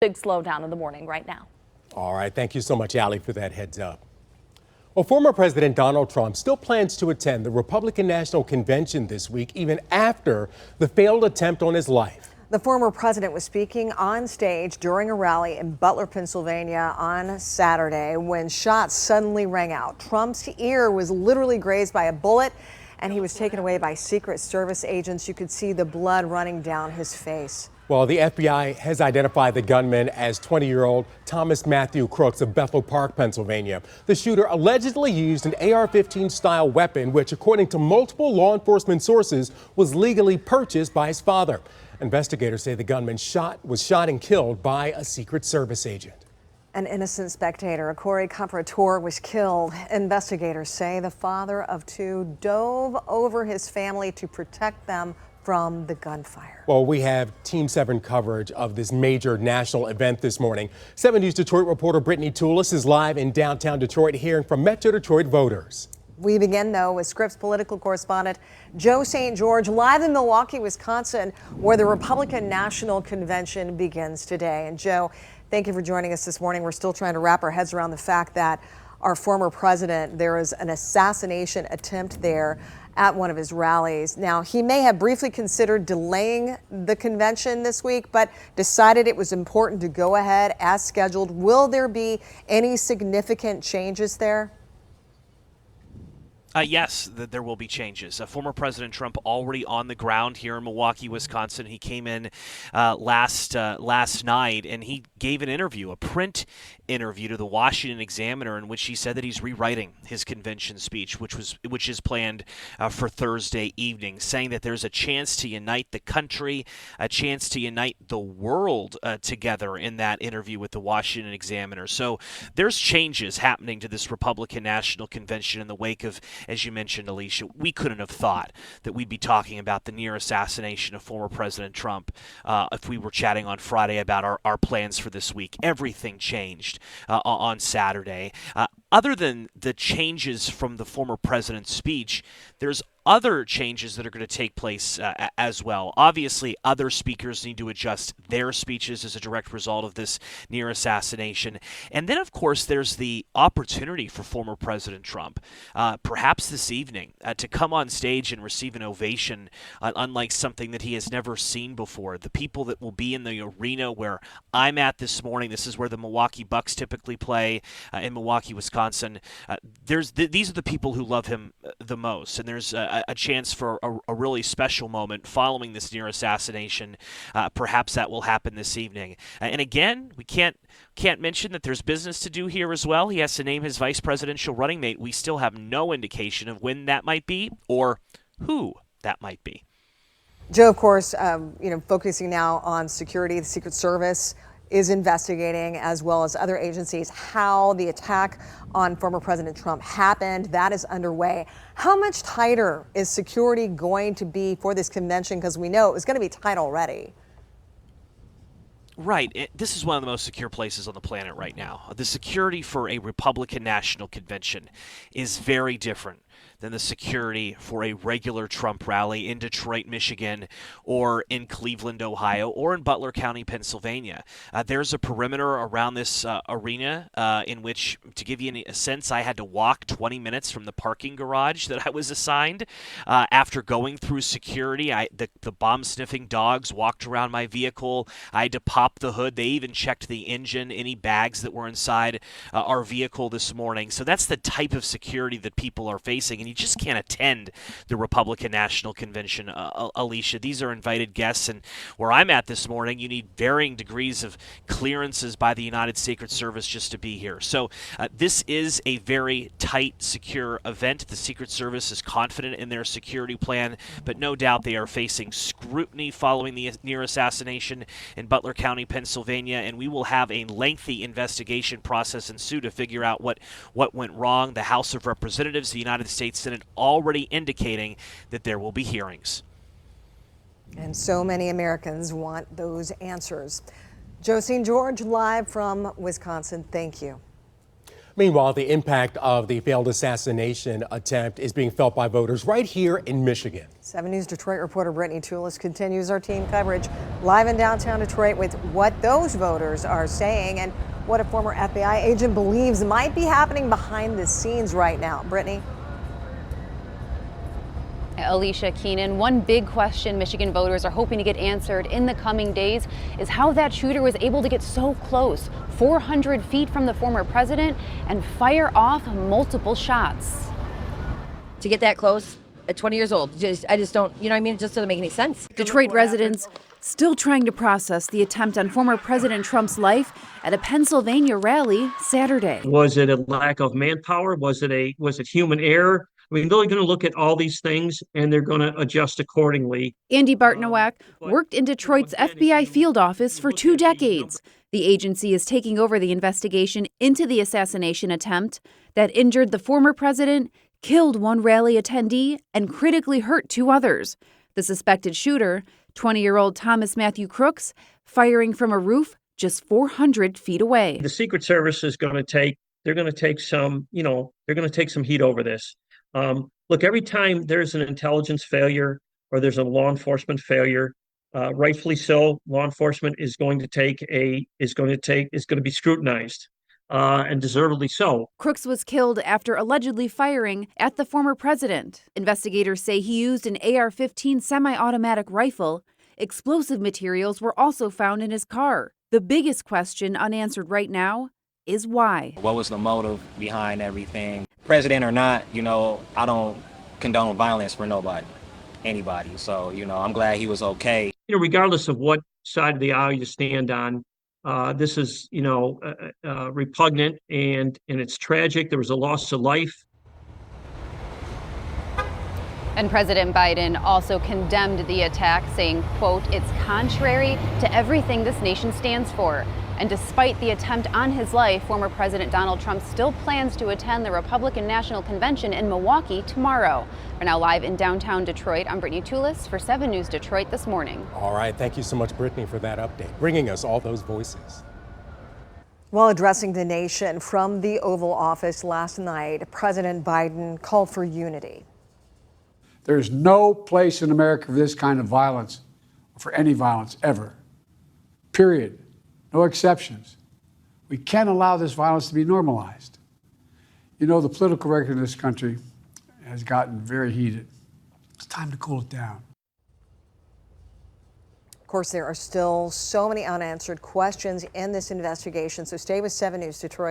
Big slowdown in the morning right now. All right. Thank you so much, Allie, for that heads up. Well, former President Donald Trump still plans to attend the Republican National Convention this week, even after the failed attempt on his life. The former president was speaking on stage during a rally in Butler, Pennsylvania on Saturday when shots suddenly rang out. Trump's ear was literally grazed by a bullet, and he was taken away by Secret Service agents. You could see the blood running down his face. Well, the FBI has identified the gunman as 20-year-old Thomas Matthew Crooks of Bethel Park, Pennsylvania. The shooter allegedly used an AR-15 style weapon, which, according to multiple law enforcement sources, was legally purchased by his father. Investigators say the gunman was shot and killed by a Secret Service agent. An innocent spectator, Corey Comparator, was killed. Investigators say the father of two dove over his family to protect them from the gunfire. Well, we have Team 7 coverage of this major national event this morning. 7 News Detroit reporter Brittany Toulis is live in downtown Detroit, hearing from Metro Detroit voters. We begin, though, with Scripps political correspondent Joe St. George live in Milwaukee, Wisconsin, where the Republican National Convention begins today. And Joe, thank you for joining us this morning. We're still trying to wrap our heads around the fact that our former president, there was an assassination attempt there at one of his rallies. Now, he may have briefly considered delaying the convention this week, but decided it was important to go ahead as scheduled. Will there be any significant changes there? Yes, there will be changes. Former President Trump already on the ground here in Milwaukee, Wisconsin. He came in last night, and he gave an interview, a print interview to the Washington Examiner, in which he said that he's rewriting his convention speech, which is planned for Thursday evening, saying that there's a chance to unite the country, a chance to unite the world together in that interview with the Washington Examiner. So there's changes happening to this Republican National Convention in the wake of, as you mentioned, Alicia, we couldn't have thought that we'd be talking about the near assassination of former President Trump if we were chatting on Friday about our plans for this week. Everything changed on Saturday. Other than the changes from the former president's speech, there's other changes that are going to take place as well. Obviously, other speakers need to adjust their speeches as a direct result of this near assassination. And then, of course, there's the opportunity for former President Trump, perhaps this evening, to come on stage and receive an ovation, unlike something that he has never seen before. The people that will be in the arena where I'm at this morning, this is where the Milwaukee Bucks typically play in Milwaukee, Wisconsin. These are the people who love him the most, and there's a chance for a really special moment following this near assassination. Perhaps that will happen this evening. And again, we can't mention that there's business to do here as well. He has to name his vice presidential running mate. We still have no indication of when that might be or who that might be. Joe, of course, focusing now on security, the Secret Service is investigating, as well as other agencies, how the attack on former President Trump happened. That is underway. How much tighter is security going to be for this convention? Because we know it was going to be tight already. Right. This is one of the most secure places on the planet right now. The security for a Republican National Convention is very different than the security for a regular Trump rally in Detroit, Michigan, or in Cleveland, Ohio, or in Butler County, Pennsylvania. There's a perimeter around this arena in which, to give you a sense, I had to walk 20 minutes from the parking garage that I was assigned. After going through security, the bomb-sniffing dogs walked around my vehicle. I had to pop the hood. They even checked the engine, any bags that were inside our vehicle this morning. So that's the type of security that people are facing. And you just can't attend the Republican National Convention, Alicia. These are invited guests, and where I'm at this morning, you need varying degrees of clearances by the United Secret Service just to be here. So this is a very tight, secure event. The Secret Service is confident in their security plan, but no doubt they are facing scrutiny following the near assassination in Butler County, Pennsylvania, and we will have a lengthy investigation process ensue to figure out what went wrong. The House of Representatives, the United States Senate, already indicating that there will be hearings. And so many Americans want those answers. Joe St. George, live from Wisconsin. Thank you. Meanwhile, the impact of the failed assassination attempt is being felt by voters right here in Michigan. 7 News Detroit reporter Brittany Toulis continues our team coverage live in downtown Detroit with what those voters are saying and what a former FBI agent believes might be happening behind the scenes right now. Brittany? Alicia Keenan, one big question Michigan voters are hoping to get answered in the coming days is how that shooter was able to get so close, 400 feet from the former president, and fire off multiple shots. To get that close at 20 years old, I just don't, you know what I mean? It just doesn't make any sense. Detroit residents still trying to process the attempt on former President Trump's life at a Pennsylvania rally Saturday. Was it a lack of manpower? Was it human error? I mean, they're going to look at all these things and they're going to adjust accordingly. Andy Bartnowak worked in Detroit's FBI field office for 2 decades. The agency is taking over the investigation into the assassination attempt that injured the former president, killed one rally attendee, and critically hurt 2 others. The suspected shooter, 20-year-old Thomas Matthew Crooks, firing from a roof just 400 feet away. The Secret Service is going to take some heat over this. Look, every time there's an intelligence failure or there's a law enforcement failure, rightfully so, law enforcement is going to be scrutinized, and deservedly so. Crooks was killed after allegedly firing at the former president. Investigators say he used an AR-15 semi-automatic rifle. Explosive materials were also found in his car. The biggest question unanswered right now is why. What was the motive behind everything? President or not, I don't condone violence for anybody. So, I'm glad he was okay. Regardless of what side of the aisle you stand on, this is, repugnant and it's tragic. There was a loss of life. And President Biden also condemned the attack, saying, quote, "It's contrary to everything this nation stands for." And despite the attempt on his life, former President Donald Trump still plans to attend the Republican National Convention in Milwaukee tomorrow. We're now live in downtown Detroit. I'm Brittany Toulis for 7 News Detroit this morning. All right. Thank you so much, Brittany, for that update, bringing us all those voices. While addressing the nation from the Oval Office last night, President Biden called for unity. There's no place in America for this kind of violence, or for any violence ever. Period. No exceptions. We can't allow this violence to be normalized. The political record in this country has gotten very heated. It's time to cool it down. Of course, there are still so many unanswered questions in this investigation, so stay with 7 News Detroit.